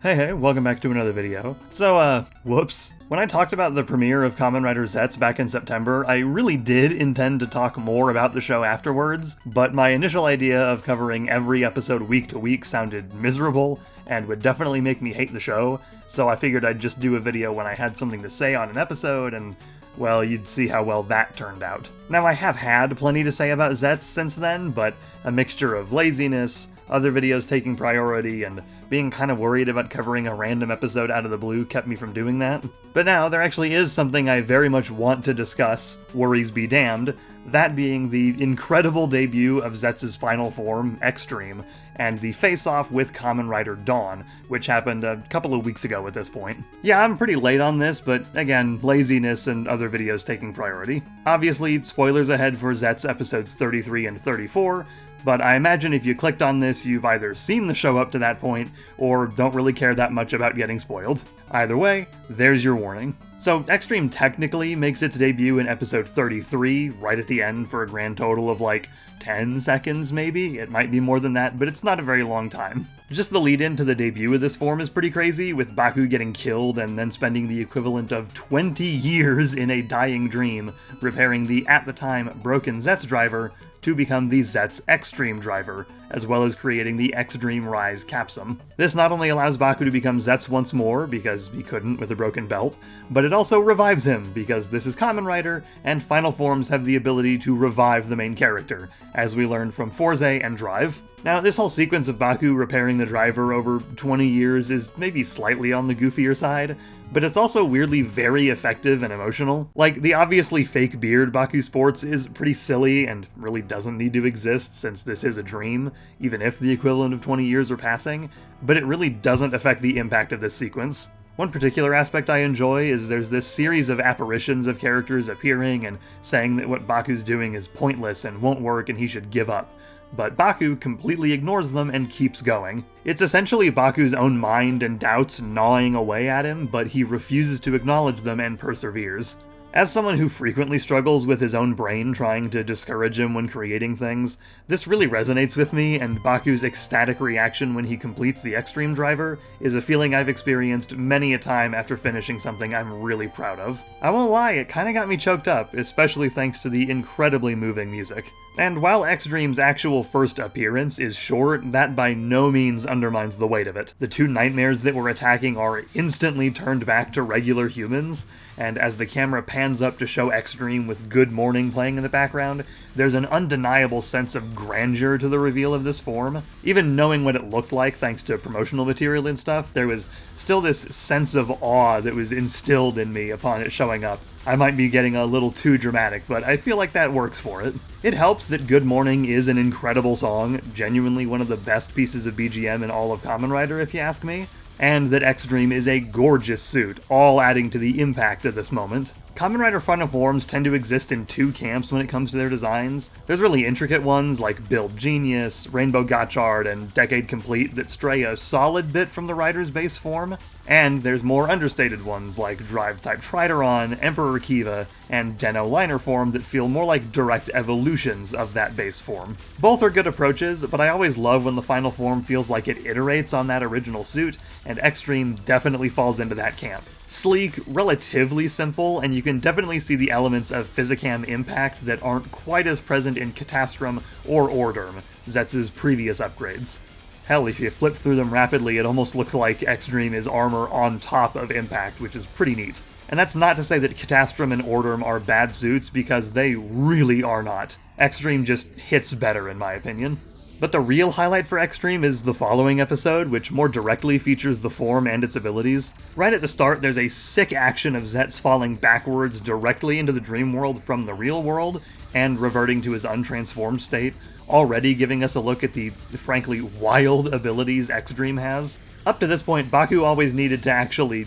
Hey, welcome back to another video. So, whoops. When I talked about the premiere of Kamen Rider Zeztz back in September, I really did intend to talk more about the show afterwards, but my initial idea of covering every episode week to week sounded miserable, and would definitely make me hate the show, so I figured I'd just do a video when I had something to say on an episode, and well, you'd see how well that turned out. Now, I have had plenty to say about Zeztz since then, but a mixture of laziness, other videos taking priority, and being kind of worried about covering a random episode out of the blue kept me from doing that. But now, there actually is something I very much want to discuss, worries be damned, that being the incredible debut of Zetz's final form, Exdream, and the face-off with Kamen Rider Dawn, which happened a couple of weeks ago at this point. Yeah, I'm pretty late on this, but again, laziness and other videos taking priority. Obviously, spoilers ahead for Zeztz episodes 33 and 34, but I imagine if you clicked on this, you've either seen the show up to that point, or don't really care that much about getting spoiled. Either way, there's your warning. So, Exdream technically makes its debut in episode 33, right at the end for a grand total of like 10 seconds maybe? It might be more than that, but it's not a very long time. Just the lead-in to the debut of this form is pretty crazy, with Baku getting killed and then spending the equivalent of 20 years in a dying dream, repairing the, at the time, broken Zeztz driver to become the Zeztz Exdream driver, as well as creating the Exdream Rise capsum. This not only allows Baku to become Zeztz once more, because he couldn't with a broken belt, but it also revives him, because this is Kamen Rider, and final forms have the ability to revive the main character, as we learned from Forze and Drive. Now, this whole sequence of Baku repairing the driver over 20 years is maybe slightly on the goofier side, but it's also weirdly very effective and emotional. Like, the obviously fake beard Baku sports is pretty silly and really doesn't need to exist since this is a dream, even if the equivalent of 20 years are passing, but it really doesn't affect the impact of this sequence. One particular aspect I enjoy is there's this series of apparitions of characters appearing and saying that what Baku's doing is pointless and won't work and he should give up. But Baku completely ignores them and keeps going. It's essentially Baku's own mind and doubts gnawing away at him, but he refuses to acknowledge them and perseveres. As someone who frequently struggles with his own brain trying to discourage him when creating things, this really resonates with me, and Baku's ecstatic reaction when he completes the Exdream driver is a feeling I've experienced many a time after finishing something I'm really proud of. I won't lie, it kinda got me choked up, especially thanks to the incredibly moving music. And while Exdream's actual first appearance is short, that by no means undermines the weight of it. The two nightmares that we're attacking are instantly turned back to regular humans, and as the camera pans up to show Exdream with Good Morning playing in the background, there's an undeniable sense of grandeur to the reveal of this form. Even knowing what it looked like thanks to promotional material and stuff, there was still this sense of awe that was instilled in me upon it showing up. I might be getting a little too dramatic, but I feel like that works for it. It helps that Good Morning is an incredible song, genuinely one of the best pieces of BGM in all of Kamen Rider if you ask me, and that Exdream is a gorgeous suit, all adding to the impact of this moment. Kamen Rider final forms tend to exist in two camps when it comes to their designs. There's really intricate ones like Build Genius, Rainbow Gotchard, and Decade Complete that stray a solid bit from the rider's base form, and there's more understated ones like Drive-type Trideron, Emperor Kiva, and Den-O liner form that feel more like direct evolutions of that base form. Both are good approaches, but I always love when the final form feels like it iterates on that original suit, and Exdream definitely falls into that camp. Sleek, relatively simple, and you can definitely see the elements of Physicam impact that aren't quite as present in Catastrum or Orderm, Zetz's previous upgrades. Hell, if you flip through them rapidly, it almost looks like Exdream is armor on top of Impact, which is pretty neat. And that's not to say that Catastrum and Orderm are bad suits, because they really are not. Exdream just hits better, in my opinion. But the real highlight for Exdream is the following episode, which more directly features the form and its abilities. Right at the start, there's a sick action of Zeztz falling backwards directly into the dream world from the real world, and reverting to his untransformed state, already giving us a look at the, frankly, wild abilities Exdream has. Up to this point, Baku always needed to actually,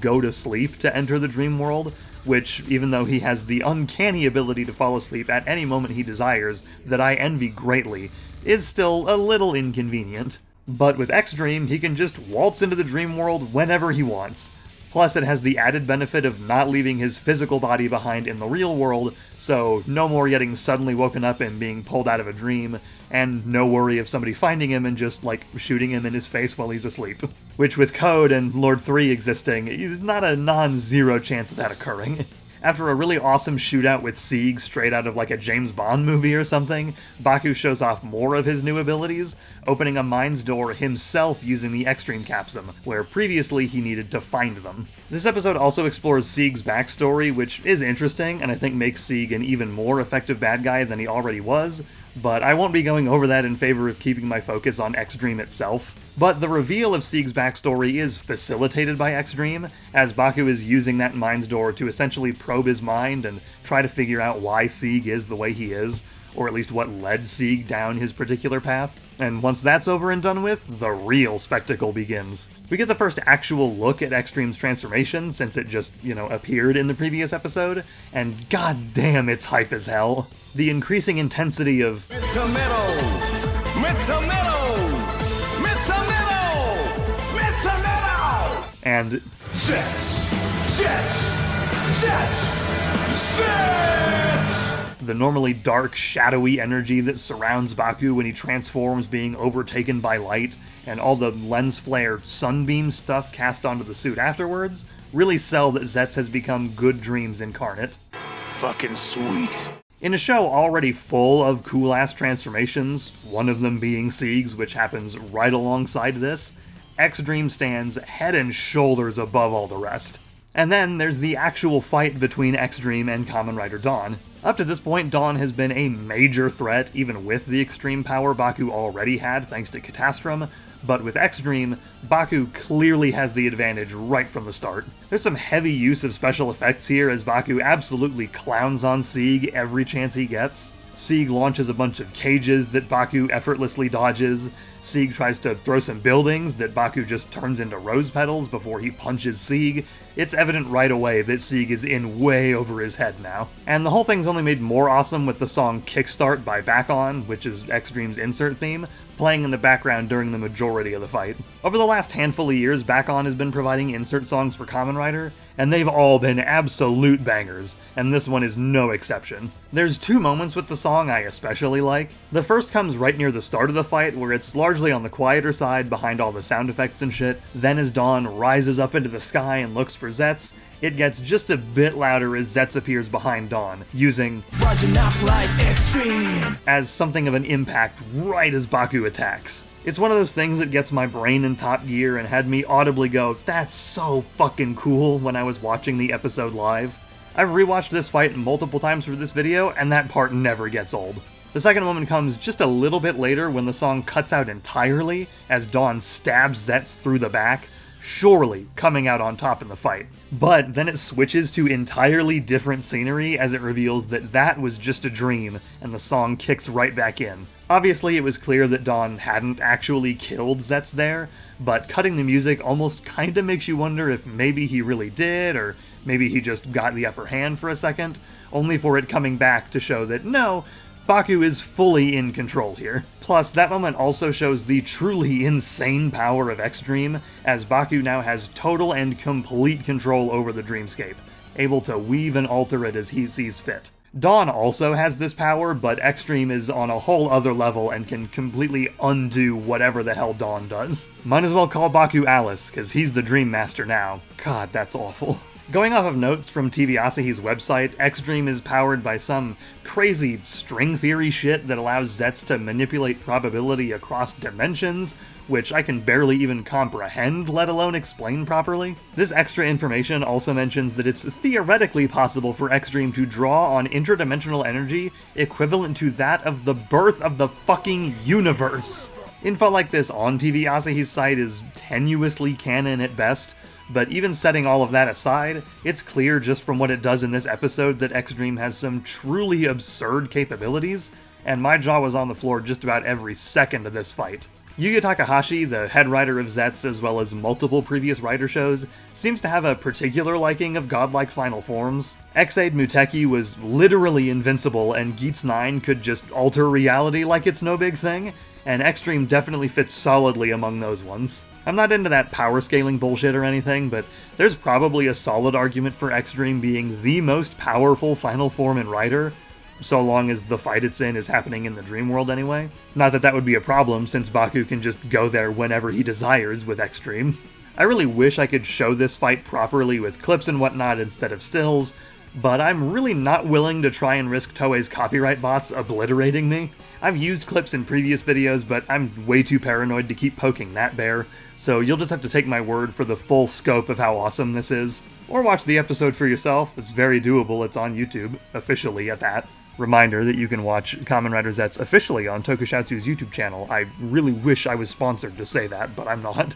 go to sleep to enter the dream world, which, even though he has the uncanny ability to fall asleep at any moment he desires, that I envy greatly, is still a little inconvenient. But with Exdream, he can just waltz into the dream world whenever he wants. Plus, it has the added benefit of not leaving his physical body behind in the real world, so no more getting suddenly woken up and being pulled out of a dream, and no worry of somebody finding him and just, shooting him in his face while he's asleep. Which, with Code and Lord 3 existing, is not a non-zero chance of that occurring. After a really awesome shootout with Sieg straight out of a James Bond movie or something, Baku shows off more of his new abilities, opening a mine's door himself using the Exdream Capsum, where previously he needed to find them. This episode also explores Sieg's backstory, which is interesting, and I think makes Sieg an even more effective bad guy than he already was, but I won't be going over that in favor of keeping my focus on Exdream itself. But the reveal of Sieg's backstory is facilitated by Exdream, as Baku is using that mine's door to essentially probe his mind and try to figure out why Sieg is the way he is, or at least what led Sieg down his particular path. And once that's over and done with, the real spectacle begins. We get the first actual look at Exdream's transformation, since it just, appeared in the previous episode, and goddamn, it's hype as hell. The increasing intensity of and Zeztz! The normally dark, shadowy energy that surrounds Baku when he transforms being overtaken by light, and all the lens flare sunbeam stuff cast onto the suit afterwards, really sell that Zeztz has become Good Dreams incarnate. Fucking sweet. In a show already full of cool-ass transformations, one of them being Sieg's, which happens right alongside this, Exdream stands head and shoulders above all the rest. And then there's the actual fight between Exdream and Kamen Rider Dawn. Up to this point, Dawn has been a major threat, even with the extreme power Baku already had thanks to Catastrum, but with Exdream, Baku clearly has the advantage right from the start. There's some heavy use of special effects here as Baku absolutely clowns on Sieg every chance he gets. Sieg launches a bunch of cages that Baku effortlessly dodges. Sieg tries to throw some buildings that Baku just turns into rose petals before he punches Sieg. It's evident right away that Sieg is in way over his head now. And the whole thing's only made more awesome with the song Kickstart by Back On, which is Exdream's insert theme, playing in the background during the majority of the fight. Over the last handful of years, Back On has been providing insert songs for Kamen Rider, and they've all been absolute bangers, and this one is no exception. There's two moments with the song I especially like. The first comes right near the start of the fight, where it's largely on the quieter side behind all the sound effects and shit. Then as Dawn rises up into the sky and looks for Zeztz, it gets just a bit louder as Zeztz appears behind Dawn, using as something of an impact right as Baku attacks. It's one of those things that gets my brain in top gear and had me audibly go, "That's so fucking cool," when I was watching the episode live. I've rewatched this fight multiple times for this video, and that part never gets old. The second moment comes just a little bit later when the song cuts out entirely as Dawn stabs Zeztz through the back, surely coming out on top in the fight. But then it switches to entirely different scenery as it reveals that that was just a dream, and the song kicks right back in. Obviously, it was clear that Dawn hadn't actually killed Zeztz there, but cutting the music almost kinda makes you wonder if maybe he really did, or maybe he just got the upper hand for a second, only for it coming back to show that no, Baku is fully in control here. Plus, that moment also shows the truly insane power of Exdream, as Baku now has total and complete control over the dreamscape, able to weave and alter it as he sees fit. Dawn also has this power, but Exdream is on a whole other level and can completely undo whatever the hell Dawn does. Might as well call Baku Alice, cause he's the Dream Master now. God, that's awful. Going off of notes from TV Asahi's website, Exdream is powered by some crazy string theory shit that allows Zeztz to manipulate probability across dimensions, which I can barely even comprehend, let alone explain properly. This extra information also mentions that it's theoretically possible for Exdream to draw on interdimensional energy equivalent to that of the birth of the fucking universe. Info like this on TV Asahi's site is tenuously canon at best, but even setting all of that aside, it's clear just from what it does in this episode that Exdream has some truly absurd capabilities, and my jaw was on the floor just about every second of this fight. Yuya Takahashi, the head writer of Zeztz as well as multiple previous writer shows, seems to have a particular liking of godlike final forms. Ex-Aid Muteki was literally invincible, and Geats 9 could just alter reality like it's no big thing, and Exdream definitely fits solidly among those ones. I'm not into that power scaling bullshit or anything, but there's probably a solid argument for Exdream being the most powerful final form in Rider, so long as the fight it's in is happening in the dream world anyway. Not that that would be a problem, since Baku can just go there whenever he desires with Exdream. I really wish I could show this fight properly with clips and whatnot instead of stills, but I'm really not willing to try and risk Toei's copyright bots obliterating me. I've used clips in previous videos, but I'm way too paranoid to keep poking that bear, so you'll just have to take my word for the full scope of how awesome this is. Or watch the episode for yourself. It's very doable. It's on YouTube, officially at that. Reminder that you can watch Kamen Rider Zeztz officially on Tokusatsu's YouTube channel. I really wish I was sponsored to say that, but I'm not.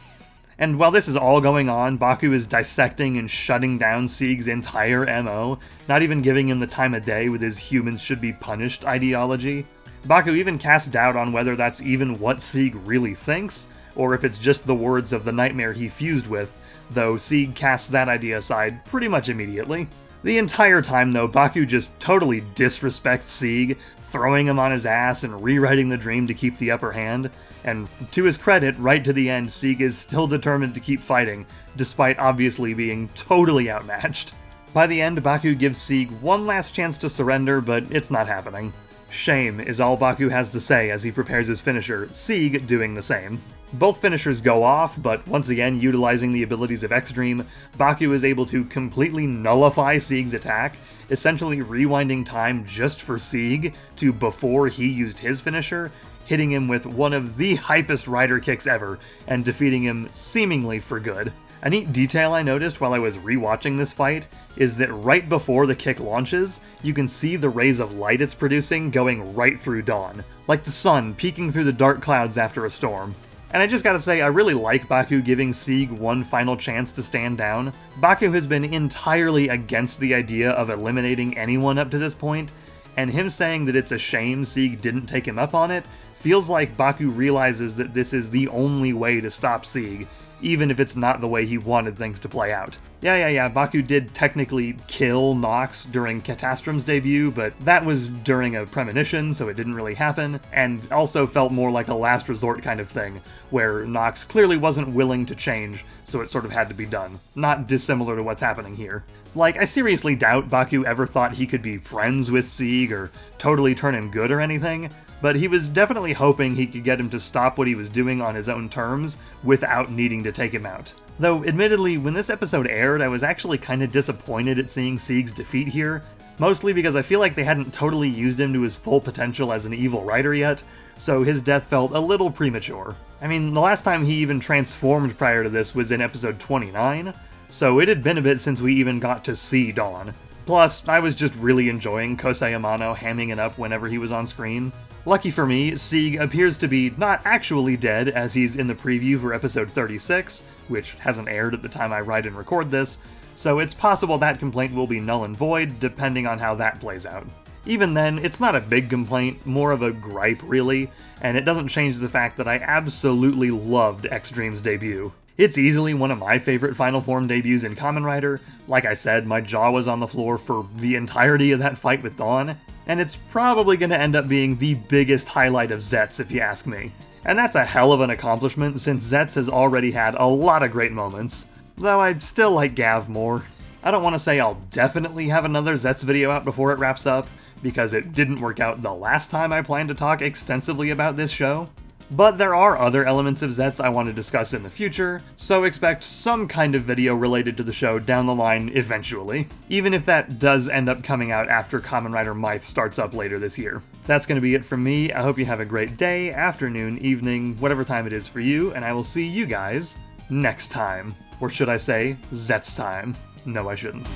And while this is all going on, Baku is dissecting and shutting down Sieg's entire MO, not even giving him the time of day with his humans should be punished ideology. Baku even casts doubt on whether that's even what Sieg really thinks, or if it's just the words of the nightmare he fused with, though Sieg casts that idea aside pretty much immediately. The entire time, though, Baku just totally disrespects Sieg, throwing him on his ass and rewriting the dream to keep the upper hand, and to his credit, right to the end, Sieg is still determined to keep fighting, despite obviously being totally outmatched. By the end, Baku gives Sieg one last chance to surrender, but it's not happening. Shame is all Baku has to say as he prepares his finisher, Sieg doing the same. Both finishers go off, but once again, utilizing the abilities of Exdream, Baku is able to completely nullify Sieg's attack, essentially rewinding time just for Sieg to before he used his finisher, hitting him with one of the hypest rider kicks ever, and defeating him seemingly for good. A neat detail I noticed while I was rewatching this fight is that right before the kick launches, you can see the rays of light it's producing going right through Dawn, like the sun peeking through the dark clouds after a storm. And I just gotta say, I really like Baku giving Sieg one final chance to stand down. Baku has been entirely against the idea of eliminating anyone up to this point, and him saying that it's a shame Sieg didn't take him up on it feels like Baku realizes that this is the only way to stop Sieg, even if it's not the way he wanted things to play out. Yeah, Baku did technically kill Nox during Catastrum's debut, but that was during a premonition, so it didn't really happen, and also felt more like a last resort kind of thing, where Nox clearly wasn't willing to change, so it sort of had to be done. Not dissimilar to what's happening here. Like, I seriously doubt Baku ever thought he could be friends with Sieg or totally turn him good or anything, but he was definitely hoping he could get him to stop what he was doing on his own terms without needing to take him out. Though, admittedly, when this episode aired, I was actually kinda disappointed at seeing Sieg's defeat here, mostly because I feel like they hadn't totally used him to his full potential as an evil rider yet, so his death felt a little premature. I mean, the last time he even transformed prior to this was in episode 29, so it had been a bit since we even got to see Dawn. Plus, I was just really enjoying Kosei Amano hamming it up whenever he was on screen. Lucky for me, Sieg appears to be not actually dead, as he's in the preview for episode 36, which hasn't aired at the time I write and record this, so it's possible that complaint will be null and void, depending on how that plays out. Even then, it's not a big complaint, more of a gripe really, and it doesn't change the fact that I absolutely loved Exdream's debut. It's easily one of my favorite Final Form debuts in Kamen Rider. Like I said, my jaw was on the floor for the entirety of that fight with Dawn, and it's probably going to end up being the biggest highlight of Zeztz if you ask me. And that's a hell of an accomplishment since Zeztz has already had a lot of great moments, though I still like Gav more. I don't want to say I'll definitely have another Zeztz video out before it wraps up, because it didn't work out the last time I planned to talk extensively about this show. But there are other elements of Zeztz I want to discuss in the future, so expect some kind of video related to the show down the line eventually, even if that does end up coming out after Kamen Rider Myth starts up later this year. That's going to be it from me. I hope you have a great day, afternoon, evening, whatever time it is for you, and I will see you guys next time. Or should I say, Zeztz time. No, I shouldn't.